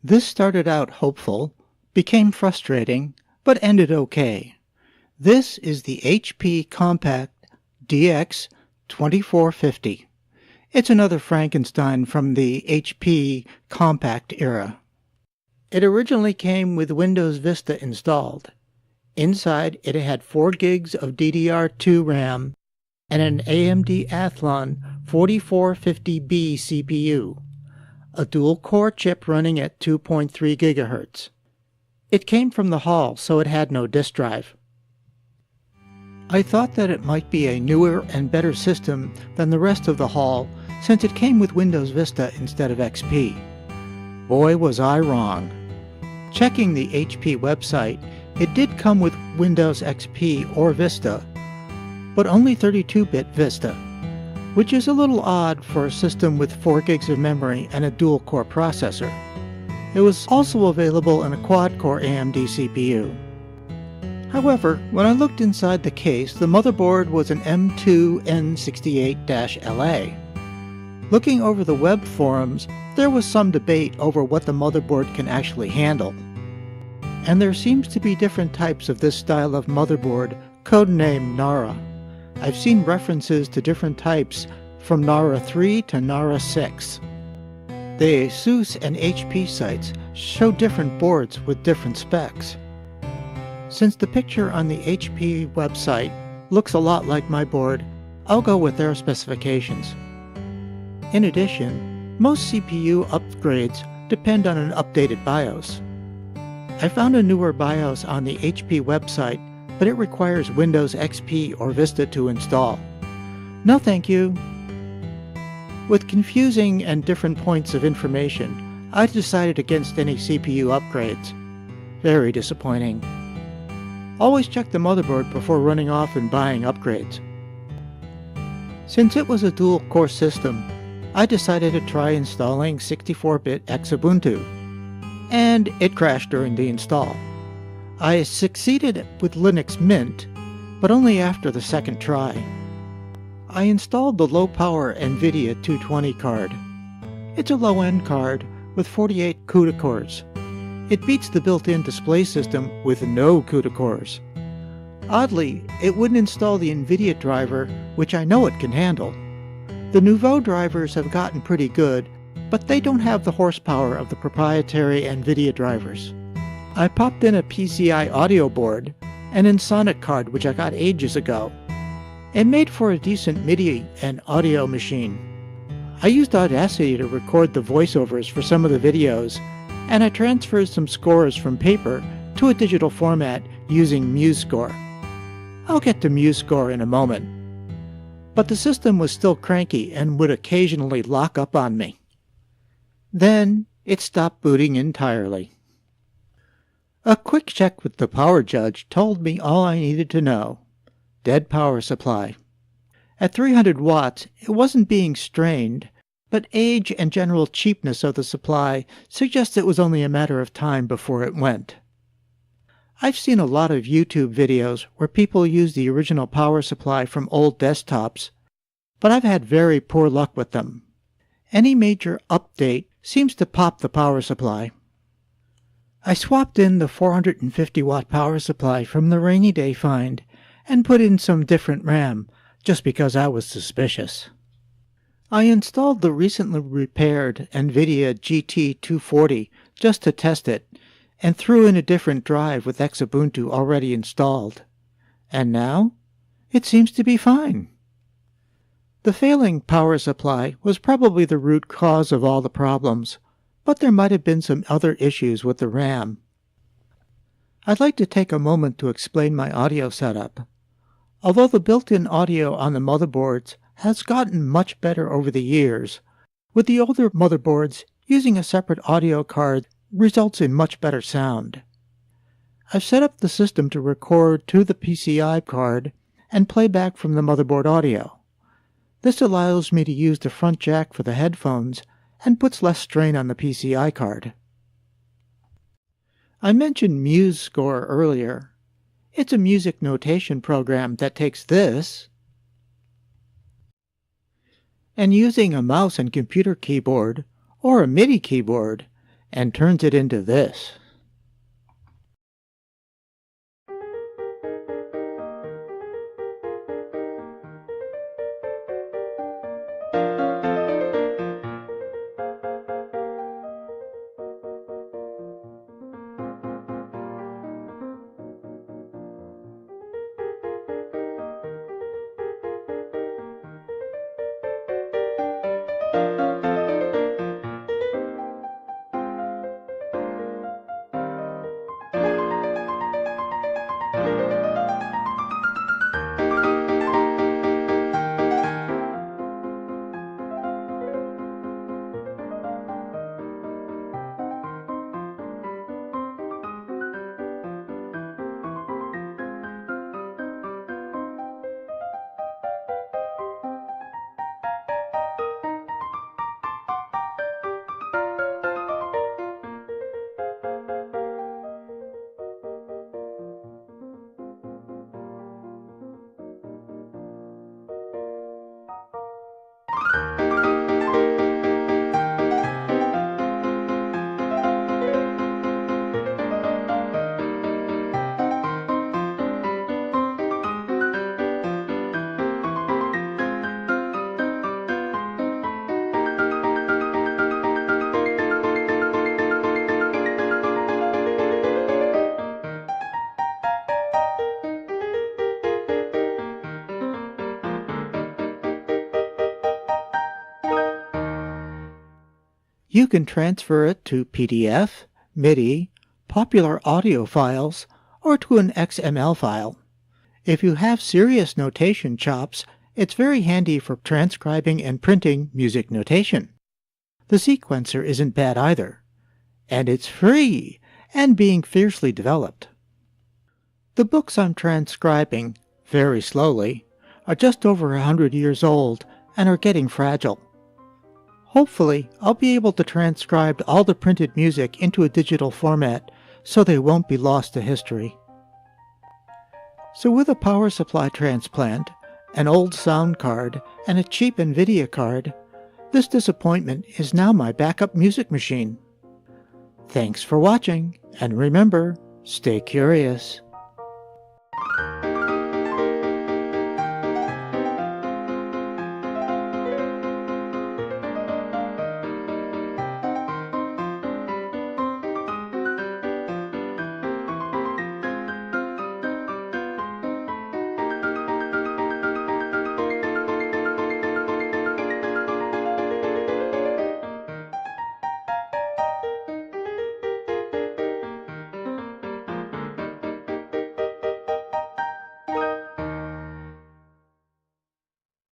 This started out hopeful, became frustrating, but ended okay. This is the HP Compact DX 2450. It's another Frankenstein from the HP Compact era. It originally came with Windows Vista installed. Inside, it had 4 gigs of DDR2 RAM and an AMD Athlon 4450B CPU, a dual-core chip running at 2.3 GHz. It came from the Hall, so it had no disk drive. I thought that it might be a newer and better system than the rest of the Hall since it came with Windows Vista instead of XP. Boy, was I wrong. Checking the HP website, it did come with Windows XP or Vista, but only 32-bit Vista, which is a little odd for a system with 4 gigs of memory and a dual-core processor. It was also available in a quad-core AMD CPU. However, when I looked inside the case, the motherboard was an M2N68-LA. Looking over the web forums, there was some debate over what the motherboard can actually handle. And there seems to be different types of this style of motherboard, codenamed Nara. I've seen references to different types from Nara 3 to Nara 6. The ASUS and HP sites show different boards with different specs. Since the picture on the HP website looks a lot like my board, I'll go with their specifications. In addition, most CPU upgrades depend on an updated BIOS. I found a newer BIOS on the HP website, but it requires Windows XP or Vista to install. No thank you. With confusing and different points of information, I decided against any CPU upgrades. Very disappointing. Always check the motherboard before running off and buying upgrades. Since it was a dual-core system, I decided to try installing 64-bit Xubuntu, and it crashed during the install. I succeeded with Linux Mint, but only after the second try. I installed the low-power NVIDIA 220 card. It's a low-end card with 48 CUDA cores. It beats the built-in display system with no CUDA cores. Oddly, it wouldn't install the NVIDIA driver, which I know it can handle. The Nouveau drivers have gotten pretty good, but they don't have the horsepower of the proprietary NVIDIA drivers. I popped in a PCI audio board and a Sonic card, which I got ages ago. It made for a decent MIDI and audio machine. I used Audacity to record the voiceovers for some of the videos, and I transferred some scores from paper to a digital format using MuseScore. I'll get to MuseScore in a moment. But the system was still cranky and would occasionally lock up on me. Then it stopped booting entirely. A quick check with the power judge told me all I needed to know. Dead power supply. At 300 watts, it wasn't being strained, but age and general cheapness of the supply suggests it was only a matter of time before it went. I've seen a lot of YouTube videos where people use the original power supply from old desktops, but I've had very poor luck with them. Any major update seems to pop the power supply. I swapped in the 450 watt power supply from the rainy day find and put in some different RAM, just because I was suspicious. I installed the recently repaired NVIDIA GT240 just to test it, and threw in a different drive with Xubuntu already installed. And now, it seems to be fine. The failing power supply was probably the root cause of all the problems, but there might have been some other issues with the RAM. I'd like to take a moment to explain my audio setup. Although the built-in audio on the motherboards has gotten much better over the years, with the older motherboards, using a separate audio card results in much better sound. I've set up the system to record to the PCI card and play back from the motherboard audio. This allows me to use the front jack for the headphones and puts less strain on the PCI card. I mentioned MuseScore earlier. It's a music notation program that takes this and using a mouse and computer keyboard, or a MIDI keyboard, and turns it into this. You can transfer it to PDF, MIDI, popular audio files, or to an XML file. If you have serious notation chops, it's very handy for transcribing and printing music notation. The sequencer isn't bad either. And it's free and being fiercely developed. The books I'm transcribing, very slowly, are just over 100 years old and are getting fragile. Hopefully, I'll be able to transcribe all the printed music into a digital format so they won't be lost to history. So with a power supply transplant, an old sound card, and a cheap NVIDIA card, this disappointment is now my backup music machine. Thanks for watching, and remember, stay curious.